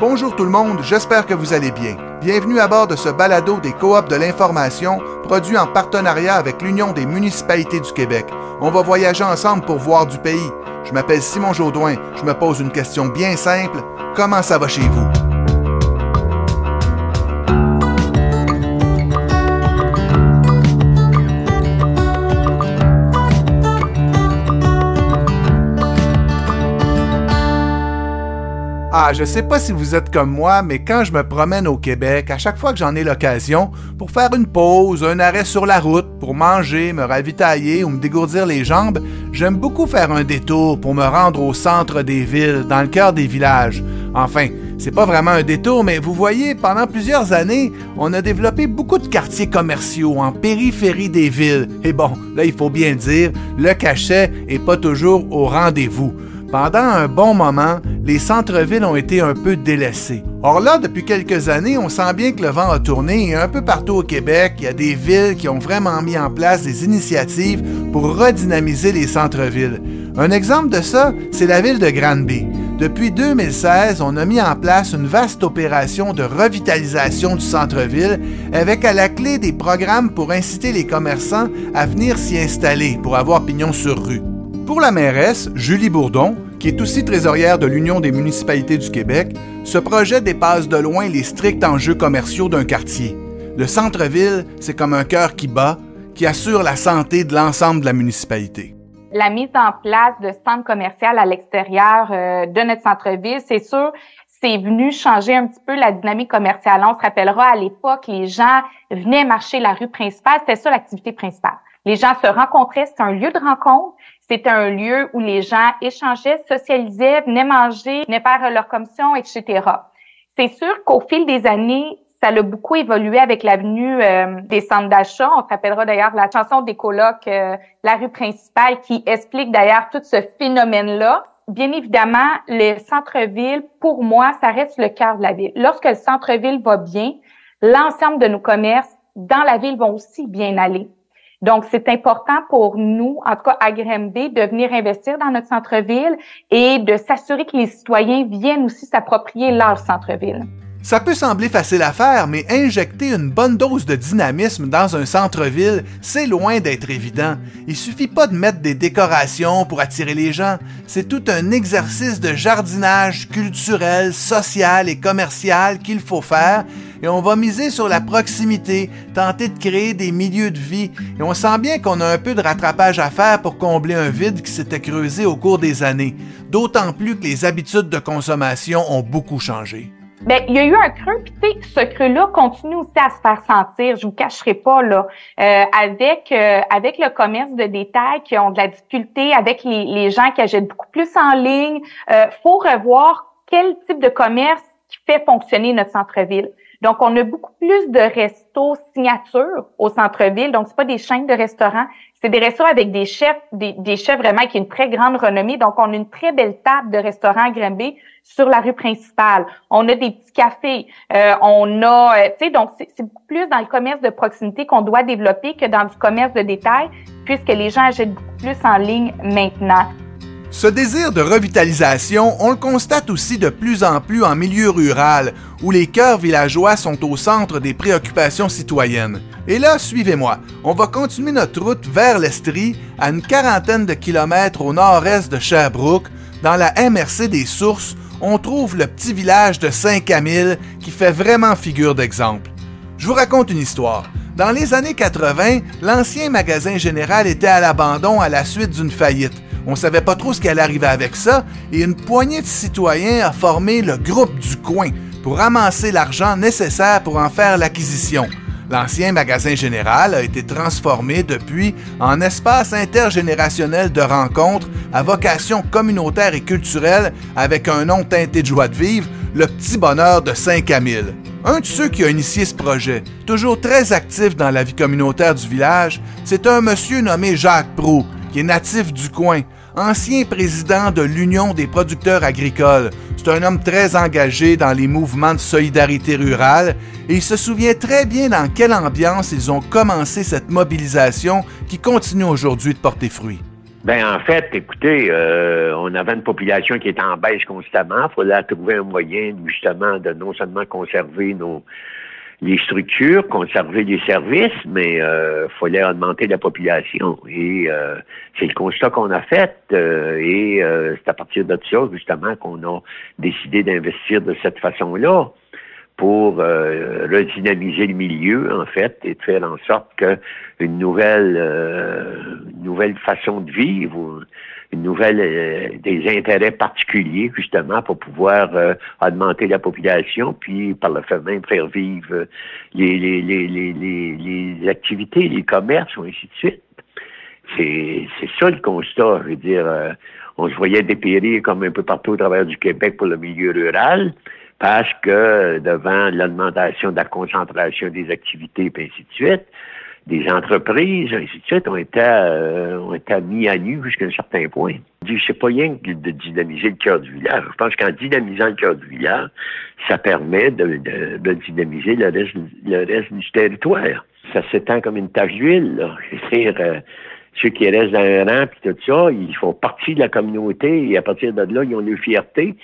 Bonjour tout le monde, j'espère que vous allez bien. Bienvenue à bord de ce balado des Coops de l'information, produit en partenariat avec l'Union des municipalités du Québec. On va voyager ensemble pour voir du pays. Je m'appelle Simon Jaudoin, je me pose une question bien simple. Comment ça va chez vous? Ah, je sais pas si vous êtes comme moi, mais quand je me promène au Québec, à chaque fois que j'en ai l'occasion, pour faire une pause, un arrêt sur la route, pour manger, me ravitailler ou me dégourdir les jambes, j'aime beaucoup faire un détour pour me rendre au centre des villes, dans le cœur des villages. Enfin, c'est pas vraiment un détour, mais vous voyez, pendant plusieurs années, on a développé beaucoup de quartiers commerciaux en périphérie des villes. Et bon, là, il faut bien le dire, le cachet est pas toujours au rendez-vous. Pendant un bon moment, les centres-villes ont été un peu délaissés. Or là, depuis quelques années, on sent bien que le vent a tourné et un peu partout au Québec, il y a des villes qui ont vraiment mis en place des initiatives pour redynamiser les centres-villes. Un exemple de ça, c'est la ville de Granby. Depuis 2016, on a mis en place une vaste opération de revitalisation du centre-ville avec à la clé des programmes pour inciter les commerçants à venir s'y installer pour avoir pignon sur rue. Pour la mairesse, Julie Bourdon, qui est aussi trésorière de l'Union des municipalités du Québec, ce projet dépasse de loin les stricts enjeux commerciaux d'un quartier. Le centre-ville, c'est comme un cœur qui bat, qui assure la santé de l'ensemble de la municipalité. La mise en place de centres commerciaux à l'extérieur de notre centre-ville, c'est sûr, c'est venu changer un petit peu la dynamique commerciale. On se rappellera, à l'époque, les gens venaient marcher la rue principale, c'était ça l'activité principale. Les gens se rencontraient, c'était un lieu de rencontre. C'était un lieu où les gens échangeaient, socialisaient, venaient manger, venaient faire leur commission, etc. C'est sûr qu'au fil des années, ça a beaucoup évolué avec l'avenue des centres d'achat. On se rappellera d'ailleurs de la chanson des colocs, la rue principale, qui explique d'ailleurs tout ce phénomène-là. Bien évidemment, le centre-ville, pour moi, ça reste le cœur de la ville. Lorsque le centre-ville va bien, l'ensemble de nos commerces dans la ville vont aussi bien aller. Donc, c'est important pour nous, en tout cas à Granby, de venir investir dans notre centre-ville et de s'assurer que les citoyens viennent aussi s'approprier leur centre-ville. Ça peut sembler facile à faire, mais injecter une bonne dose de dynamisme dans un centre-ville, c'est loin d'être évident. Il suffit pas de mettre des décorations pour attirer les gens. C'est tout un exercice de jardinage culturel, social et commercial qu'il faut faire. Et on va miser sur la proximité, tenter de créer des milieux de vie. Et on sent bien qu'on a un peu de rattrapage à faire pour combler un vide qui s'était creusé au cours des années. D'autant plus que les habitudes de consommation ont beaucoup changé. Bien, il y a eu un creux, puis tu sais, ce creux-là continue aussi à se faire sentir, je vous cacherai pas, là, avec le commerce de détail qui ont de la difficulté, avec les gens qui achètent beaucoup plus en ligne, faut revoir quel type de commerce qui fait fonctionner notre centre-ville. Donc, on a beaucoup plus de restos signature au centre-ville. Donc, c'est pas des chaînes de restaurants, c'est des restos avec des chefs vraiment qui ont une très grande renommée. Donc, on a une très belle table de restaurants à Granby sur la rue principale. On a des petits cafés. Donc, c'est beaucoup plus dans le commerce de proximité qu'on doit développer que dans du commerce de détail, puisque les gens achètent beaucoup plus en ligne maintenant. Ce désir de revitalisation, on le constate aussi de plus en plus en milieu rural, où les cœurs villageois sont au centre des préoccupations citoyennes. Et là, suivez-moi, on va continuer notre route vers l'Estrie, à une quarantaine de kilomètres au nord-est de Sherbrooke. Dans la MRC des Sources, on trouve le petit village de Saint-Camille qui fait vraiment figure d'exemple. Je vous raconte une histoire. Dans les années 80, l'ancien magasin général était à l'abandon à la suite d'une faillite. On savait pas trop ce qui allait arriver avec ça et une poignée de citoyens a formé le groupe du coin pour ramasser l'argent nécessaire pour en faire l'acquisition. L'ancien magasin général a été transformé depuis en espace intergénérationnel de rencontres à vocation communautaire et culturelle avec un nom teinté de joie de vivre, le Petit Bonheur de Saint-Camille. Un de ceux qui a initié ce projet, toujours très actif dans la vie communautaire du village, c'est un monsieur nommé Jacques Proulx, qui est natif du coin, ancien président de l'Union des producteurs agricoles. C'est un homme très engagé dans les mouvements de solidarité rurale et il se souvient très bien dans quelle ambiance ils ont commencé cette mobilisation qui continue aujourd'hui de porter fruit. Ben en fait, écoutez, on avait une population qui était en baisse constamment. Il fallait trouver un moyen, justement, de non seulement conserver les structures, conserver les services, mais fallait augmenter la population. Et c'est le constat qu'on a fait. Et c'est à partir de ça, justement, qu'on a décidé d'investir de cette façon-là pour redynamiser le milieu, en fait, et de faire en sorte que une nouvelle façon de vivre, une nouvelle des intérêts particuliers, justement, pour pouvoir augmenter la population, puis par le fait même faire vivre les activités, les commerces, ou ainsi de suite. C'est ça le constat. Je veux dire, on se voyait dépérir comme un peu partout au travers du Québec pour le milieu rural, parce que devant l'augmentation de la concentration des activités, et ainsi de suite, des entreprises, ainsi de suite, ont été mis à nu jusqu'à un certain point. C'est pas rien que de dynamiser le cœur du village. Je pense qu'en dynamisant le cœur du village, ça permet de dynamiser le reste du territoire. Ça s'étend comme une tache d'huile, là. C'est-à-dire, ceux qui restent dans un rang, puis tout ça, ils font partie de la communauté, et à partir de là, ils ont leur fierté,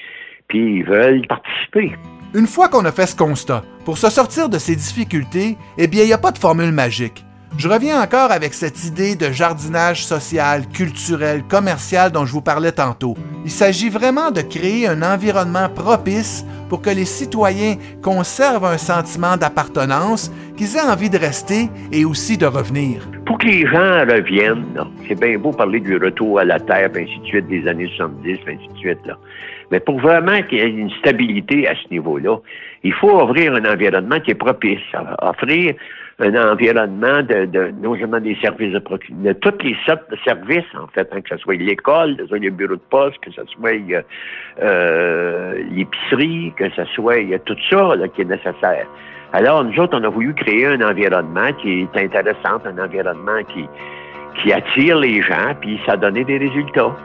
puis ils veulent participer. Une fois qu'on a fait ce constat, pour se sortir de ces difficultés, eh bien, il n'y a pas de formule magique. Je reviens encore avec cette idée de jardinage social, culturel, commercial dont je vous parlais tantôt. Il s'agit vraiment de créer un environnement propice pour que les citoyens conservent un sentiment d'appartenance, qu'ils aient envie de rester et aussi de revenir. Pour que les gens reviennent, là, c'est bien beau parler du retour à la terre, et ainsi de suite, des années 70, et ainsi de suite, là. Mais pour vraiment qu'il y ait une stabilité à ce niveau-là, il faut offrir un environnement qui est propice, offrir un environnement de non seulement des services de toutes les sortes de services, en fait, hein, que ce soit l'école, que ce soit les bureaux de poste, que ce soit l'épicerie, que ce soit tout ça là, qui est nécessaire. Alors, nous autres, on a voulu créer un environnement qui est intéressant, un environnement qui attire les gens, puis ça a donné des résultats.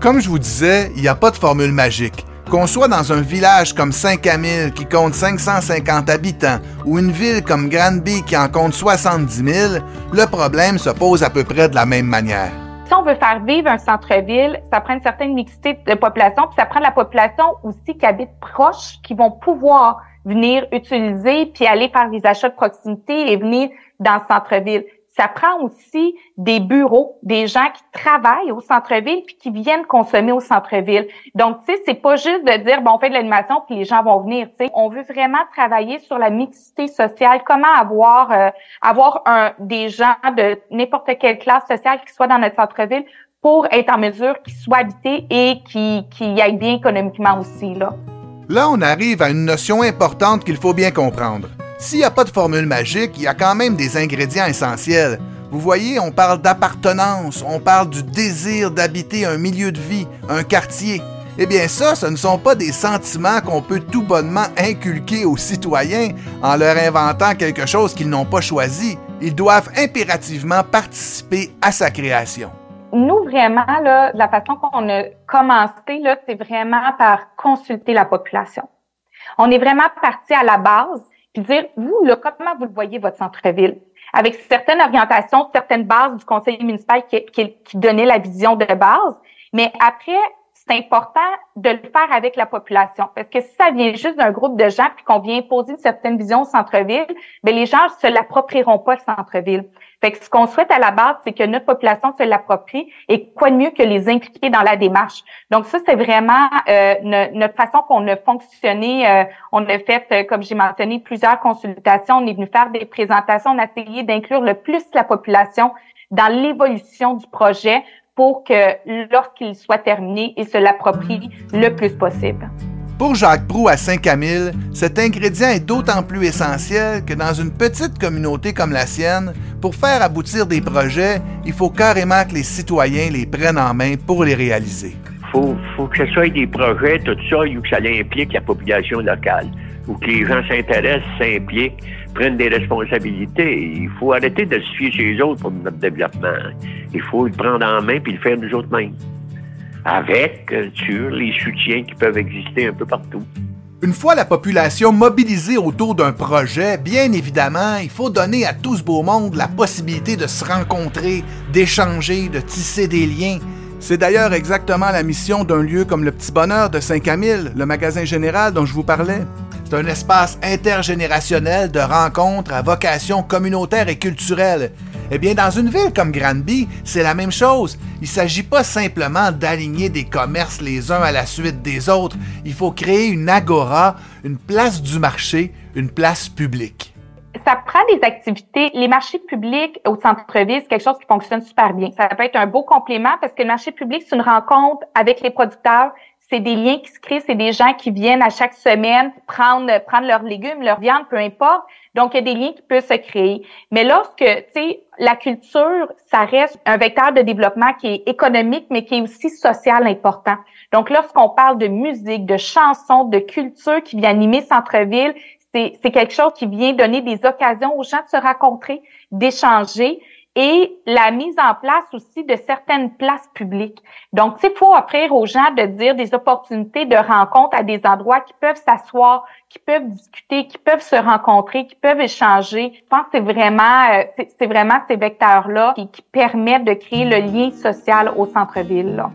Comme je vous disais, il n'y a pas de formule magique. Qu'on soit dans un village comme Saint-Camille qui compte 550 habitants ou une ville comme Granby qui en compte 70 000, le problème se pose à peu près de la même manière. Si on veut faire vivre un centre-ville, ça prend une certaine mixité de population, puis ça prend de la population aussi qui habite proche, qui vont pouvoir venir utiliser puis aller faire des achats de proximité et venir dans le centre-ville. Ça prend aussi des bureaux, des gens qui travaillent au centre-ville puis qui viennent consommer au centre-ville. Donc, tu sais, c'est pas juste de dire, bon, on fait de l'animation puis les gens vont venir, tu sais. On veut vraiment travailler sur la mixité sociale, comment avoir des gens de n'importe quelle classe sociale qui soient dans notre centre-ville pour être en mesure qu'ils soient habités et qu'ils aillent bien économiquement aussi, là. Là, on arrive à une notion importante qu'il faut bien comprendre. S'il n'y a pas de formule magique, il y a quand même des ingrédients essentiels. Vous voyez, on parle d'appartenance, on parle du désir d'habiter un milieu de vie, un quartier. Eh bien ça, ce ne sont pas des sentiments qu'on peut tout bonnement inculquer aux citoyens en leur inventant quelque chose qu'ils n'ont pas choisi. Ils doivent impérativement participer à sa création. Nous, vraiment, là, la façon qu'on a commencé, là, c'est vraiment par consulter la population. On est vraiment parti à la base puis dire, vous, là, comment vous le voyez, votre centre-ville? Avec certaines orientations, certaines bases du conseil municipal qui donnaient la vision de base. Mais après, c'est important de le faire avec la population. Parce que si ça vient juste d'un groupe de gens puis qu'on vient imposer une certaine vision au centre-ville, bien, les gens se l'approprieront pas, le centre-ville. Fait que ce qu'on souhaite à la base, c'est que notre population se l'approprie et quoi de mieux que les impliquer dans la démarche. Donc ça, c'est vraiment notre façon qu'on a fonctionné. On a fait, comme j'ai mentionné, plusieurs consultations. On est venu faire des présentations. On a essayé d'inclure le plus la population dans l'évolution du projet pour que lorsqu'il soit terminé, il se l'approprie le plus possible. Pour Jacques Proulx à Saint-Camille, cet ingrédient est d'autant plus essentiel que dans une petite communauté comme la sienne, pour faire aboutir des projets, il faut carrément que les citoyens les prennent en main pour les réaliser. Faut que ce soit des projets, tout ça, ou que ça implique la population locale, ou que les gens s'intéressent, s'impliquent, prennent des responsabilités. Il faut arrêter de se fier chez les autres pour notre développement. Il faut le prendre en main puis le faire nous autres mêmes. Avec, sur les soutiens qui peuvent exister un peu partout. Une fois la population mobilisée autour d'un projet, bien évidemment, il faut donner à tout ce beau monde la possibilité de se rencontrer, d'échanger, de tisser des liens. C'est d'ailleurs exactement la mission d'un lieu comme le Petit Bonheur de Saint-Camille, le magasin général dont je vous parlais. C'est un espace intergénérationnel de rencontres à vocation communautaire et culturelle. Eh bien, dans une ville comme Granby, c'est la même chose. Il ne s'agit pas simplement d'aligner des commerces les uns à la suite des autres. Il faut créer une agora, une place du marché, une place publique. Ça prend des activités. Les marchés publics au centre-ville, c'est quelque chose qui fonctionne super bien. Ça peut être un beau complément parce que le marché public, c'est une rencontre avec les producteurs. C'est des liens qui se créent, c'est des gens qui viennent à chaque semaine prendre leurs légumes, leur viande, peu importe. Donc, il y a des liens qui peuvent se créer. Mais lorsque, tu sais, la culture, ça reste un vecteur de développement qui est économique, mais qui est aussi social important. Donc, lorsqu'on parle de musique, de chansons, de culture qui vient animer centre-ville, c'est quelque chose qui vient donner des occasions aux gens de se rencontrer, d'échanger et la mise en place aussi de certaines places publiques. Donc, il faut offrir aux gens de dire des opportunités de rencontre à des endroits qui peuvent s'asseoir, qui peuvent discuter, qui peuvent se rencontrer, qui peuvent échanger. Je pense que c'est vraiment ces vecteurs-là qui permettent de créer le lien social au centre-ville, là.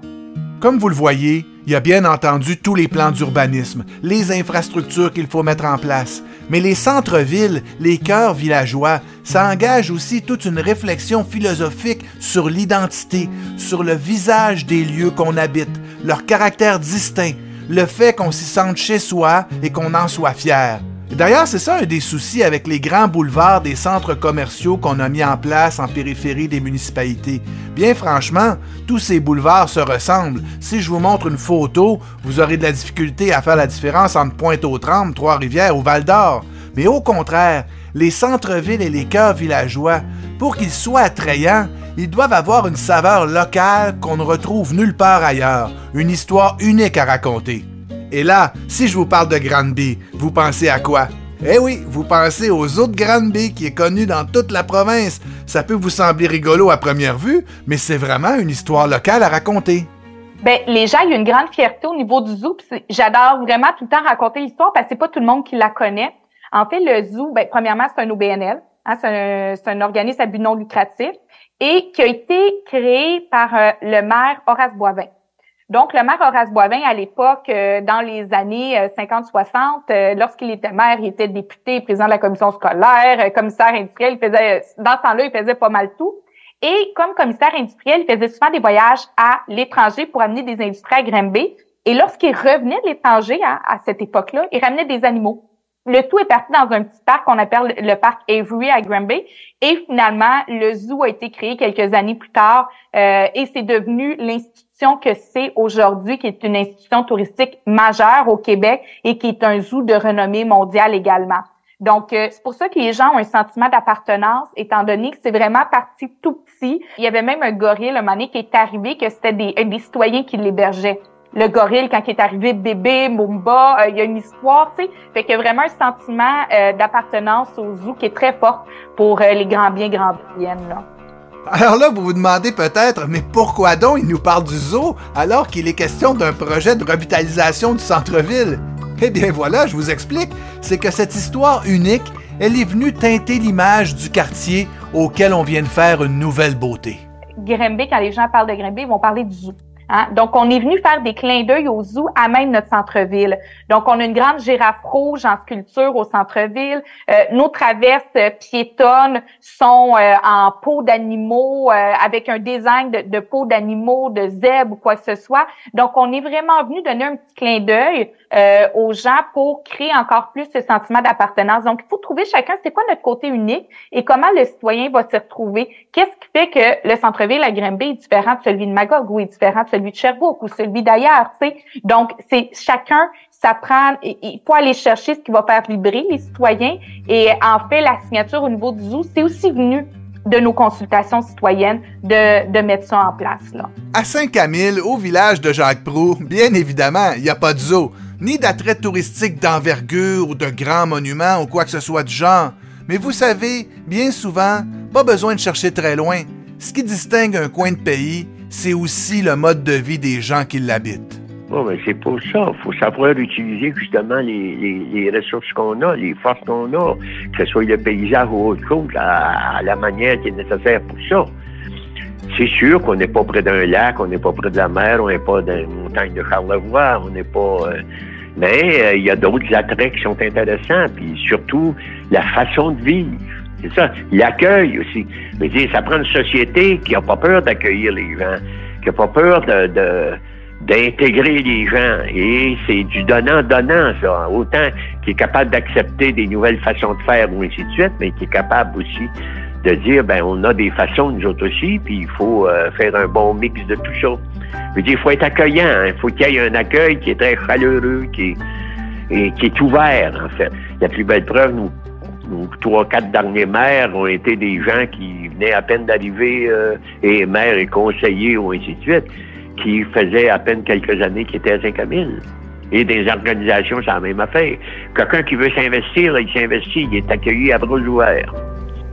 Comme vous le voyez, il y a bien entendu tous les plans d'urbanisme, les infrastructures qu'il faut mettre en place. Mais les centres-villes, les cœurs villageois, ça engage aussi toute une réflexion philosophique sur l'identité, sur le visage des lieux qu'on habite, leur caractère distinct, le fait qu'on s'y sente chez soi et qu'on en soit fier. D'ailleurs, c'est ça un des soucis avec les grands boulevards des centres commerciaux qu'on a mis en place en périphérie des municipalités. Bien franchement, tous ces boulevards se ressemblent. Si je vous montre une photo, vous aurez de la difficulté à faire la différence entre Pointe-aux-Trembles, Trois-Rivières ou Val-d'Or. Mais au contraire, les centres-villes et les cœurs villageois, pour qu'ils soient attrayants, ils doivent avoir une saveur locale qu'on ne retrouve nulle part ailleurs, une histoire unique à raconter. Et là, si je vous parle de Granby, vous pensez à quoi? Eh oui, vous pensez aux Zoo de Granby qui est connu dans toute la province. Ça peut vous sembler rigolo à première vue, mais c'est vraiment une histoire locale à raconter. Ben, les gens, il y a une grande fierté au niveau du zoo. J'adore vraiment tout le temps raconter l'histoire parce que c'est pas tout le monde qui la connaît. En fait, le zoo, ben, premièrement, c'est un OBNL. Hein, c'est un organisme à but non lucratif et qui a été créé par le maire Horace Boivin. Donc, le maire Horace Boivin, à l'époque, dans les années 50-60, lorsqu'il était maire, il était député, président de la commission scolaire, commissaire industriel. Dans ce temps-là, il faisait pas mal tout. Et comme commissaire industriel, il faisait souvent des voyages à l'étranger pour amener des industries à Granby. Et lorsqu'il revenait de l'étranger, à cette époque-là, il ramenait des animaux. Le tout est parti dans un petit parc qu'on appelle le parc Avery à Granby. Et finalement, le zoo a été créé quelques années plus tard et c'est devenu l'institution que c'est aujourd'hui, qui est une institution touristique majeure au Québec et qui est un zoo de renommée mondiale également. Donc, c'est pour ça que les gens ont un sentiment d'appartenance, étant donné que c'est vraiment parti tout petit. Il y avait même un gorille, un moment donné, qui est arrivé, que c'était des citoyens qui l'hébergeaient. Le gorille, quand il est arrivé bébé, Mumba, il y a une histoire, tu sais. Fait qu'il y a vraiment un sentiment d'appartenance au zoo qui est très fort pour les grandiennes, là. Alors là, vous vous demandez peut-être, mais pourquoi donc il nous parle du zoo alors qu'il est question d'un projet de revitalisation du centre-ville? Eh bien voilà, je vous explique. C'est que cette histoire unique, elle est venue teinter l'image du quartier auquel on vient de faire une nouvelle beauté. Granby, quand les gens parlent de Granby, ils vont parler du zoo. Hein? Donc, on est venu faire des clins d'œil au zoo à même notre centre-ville. Donc, on a une grande girafe rouge en sculpture au centre-ville. Nos traverses piétonnes sont en peau d'animaux, avec un design de peau d'animaux, de zèbre ou quoi que ce soit. Donc, on est vraiment venu donner un petit clin d'œil aux gens pour créer encore plus ce sentiment d'appartenance. Donc, il faut trouver chacun, c'est quoi notre côté unique et comment le citoyen va s'y retrouver. Qu'est-ce qui fait que le centre-ville à Granby est différent de celui de Magog ou est différent de celui de Sherbrooke ou celui d'ailleurs, tu sais. Donc, c'est chacun, ça prend, il faut aller chercher ce qui va faire vibrer les citoyens. Et en fait, la signature au niveau du zoo, c'est aussi venu de nos consultations citoyennes de mettre ça en place, là. À Saint-Camille, au village de Jacques-Proulx, bien évidemment, il n'y a pas de zoo, ni d'attrait touristique d'envergure ou de grands monuments ou quoi que ce soit du genre. Mais vous savez, bien souvent, pas besoin de chercher très loin. Ce qui distingue un coin de pays, c'est aussi le mode de vie des gens qui l'habitent. Bon, ben c'est pour ça. Il faut savoir utiliser justement les ressources qu'on a, les forces qu'on a, que ce soit le paysage ou autre chose, à la manière qui est nécessaire pour ça. C'est sûr qu'on n'est pas près d'un lac, on n'est pas près de la mer, on n'est pas dans une montagne de Charlevoix, on n'est pas... mais il y a d'autres attraits qui sont intéressants, puis surtout la façon de vivre. C'est ça, l'accueil aussi. Mais dire, ça prend une société qui n'a pas peur d'accueillir les gens, qui n'a pas peur d'intégrer les gens. Et c'est du donnant-donnant, ça. Autant qui est capable d'accepter des nouvelles façons de faire ou ainsi de suite, mais qui est capable aussi de dire, ben on a des façons, nous autres aussi, puis il faut faire un bon mix de tout ça. Je veux dire, il faut être accueillant, hein. Il faut qu'il y ait un accueil qui est très chaleureux, qui est ouvert, en fait. La plus belle preuve, nos 3-4 derniers maires ont été des gens qui venaient à peine d'arriver, et maires et conseillers ou ainsi de suite, qui faisaient à peine quelques années qu'ils étaient à Saint-Camille. Et des organisations, c'est la même affaire. Quelqu'un qui veut s'investir, il s'investit, il est accueilli à bras ouverts.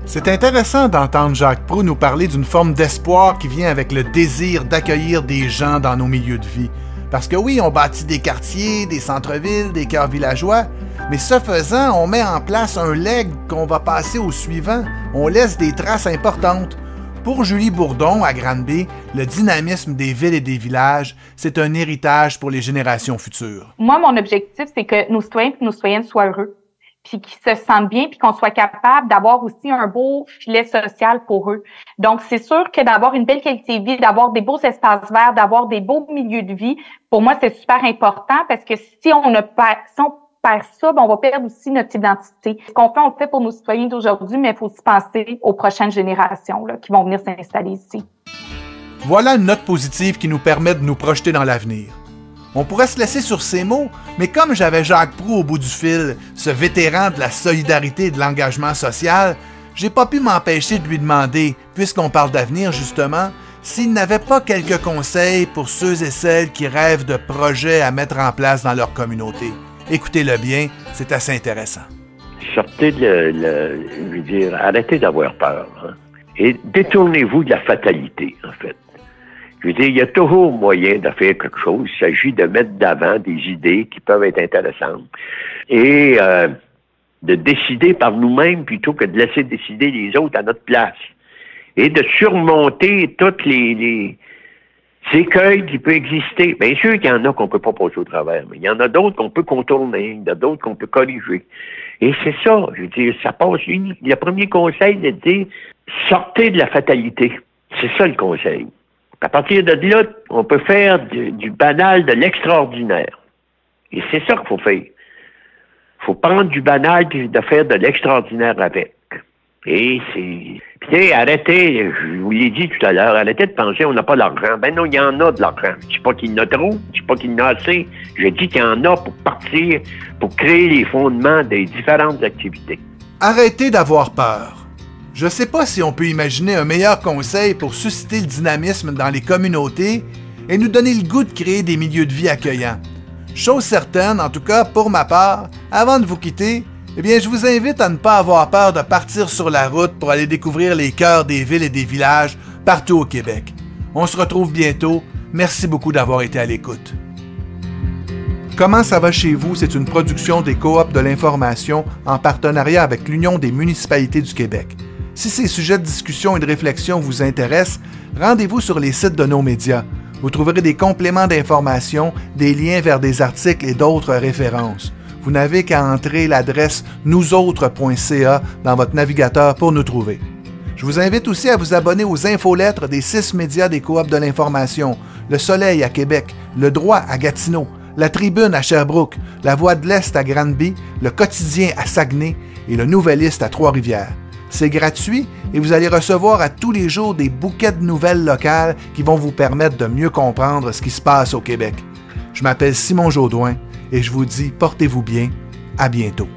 C'est intéressant d'entendre Jacques Proulx nous parler d'une forme d'espoir qui vient avec le désir d'accueillir des gens dans nos milieux de vie. Parce que oui, on bâtit des quartiers, des centres-villes, des cœurs villageois, mais ce faisant, on met en place un legs qu'on va passer au suivant. On laisse des traces importantes. Pour Julie Bourdon, à Granby, le dynamisme des villes et des villages, c'est un héritage pour les générations futures. Moi, mon objectif, c'est que nos citoyens et nos citoyennes soient heureux, puis qu'ils se sentent bien, puis qu'on soit capable d'avoir aussi un beau filet social pour eux. Donc, c'est sûr que d'avoir une belle qualité de vie, d'avoir des beaux espaces verts, d'avoir des beaux milieux de vie, pour moi, c'est super important parce que si on perd ça, ben on va perdre aussi notre identité. Ce qu'on fait, on le fait pour nos citoyens d'aujourd'hui, mais il faut aussi penser aux prochaines générations là, qui vont venir s'installer ici. Voilà une note positive qui nous permet de nous projeter dans l'avenir. On pourrait se laisser sur ces mots, mais comme j'avais Jacques Proulx au bout du fil, ce vétéran de la solidarité et de l'engagement social, j'ai pas pu m'empêcher de lui demander, puisqu'on parle d'avenir justement, s'il n'avait pas quelques conseils pour ceux et celles qui rêvent de projets à mettre en place dans leur communauté. Écoutez-le bien, c'est assez intéressant. Sortez je veux dire, arrêtez d'avoir peur. Hein? Et détournez-vous de la fatalité, en fait. Je veux dire, il y a toujours moyen de faire quelque chose. Il s'agit de mettre d'avant des idées qui peuvent être intéressantes. Et de décider par nous-mêmes plutôt que de laisser décider les autres à notre place. Et de surmonter toutes les écueils qui peuvent exister. Bien sûr qu'il y en a qu'on ne peut pas passer au travers, mais il y en a d'autres qu'on peut contourner, il y en a d'autres qu'on peut corriger. Et c'est ça, je veux dire, ça passe unique. Le premier conseil, c'est de dire, sortez de la fatalité. C'est ça le conseil. À partir de là, on peut faire du banal de l'extraordinaire. Et c'est ça qu'il faut faire. Il faut prendre du banal et de faire de l'extraordinaire avec. Et c'est... Puis arrêtez, je vous l'ai dit tout à l'heure, arrêtez de penser on n'a pas l'argent. Ben non, il y en a de l'argent. Je ne dis pas qu'il y en a trop, je ne dis pas qu'il y en a assez. Je dis qu'il y en a pour partir, pour créer les fondements des différentes activités. Arrêtez d'avoir peur. Je ne sais pas si on peut imaginer un meilleur conseil pour susciter le dynamisme dans les communautés et nous donner le goût de créer des milieux de vie accueillants. Chose certaine, en tout cas pour ma part, avant de vous quitter, eh bien, je vous invite à ne pas avoir peur de partir sur la route pour aller découvrir les cœurs des villes et des villages partout au Québec. On se retrouve bientôt. Merci beaucoup d'avoir été à l'écoute. Comment ça va chez vous? C'est une production des Coops de l'information en partenariat avec l'Union des municipalités du Québec. Si ces sujets de discussion et de réflexion vous intéressent, rendez-vous sur les sites de nos médias. Vous trouverez des compléments d'information, des liens vers des articles et d'autres références. Vous n'avez qu'à entrer l'adresse nousautres.ca dans votre navigateur pour nous trouver. Je vous invite aussi à vous abonner aux infolettres des 6 médias des Coops de l'information, Le Soleil à Québec, Le Droit à Gatineau, La Tribune à Sherbrooke, La Voix de l'Est à Granby, Le Quotidien à Saguenay et Le Nouvelliste à Trois-Rivières. C'est gratuit et vous allez recevoir à tous les jours des bouquets de nouvelles locales qui vont vous permettre de mieux comprendre ce qui se passe au Québec. Je m'appelle Simon Jaudoin et je vous dis portez-vous bien. À bientôt.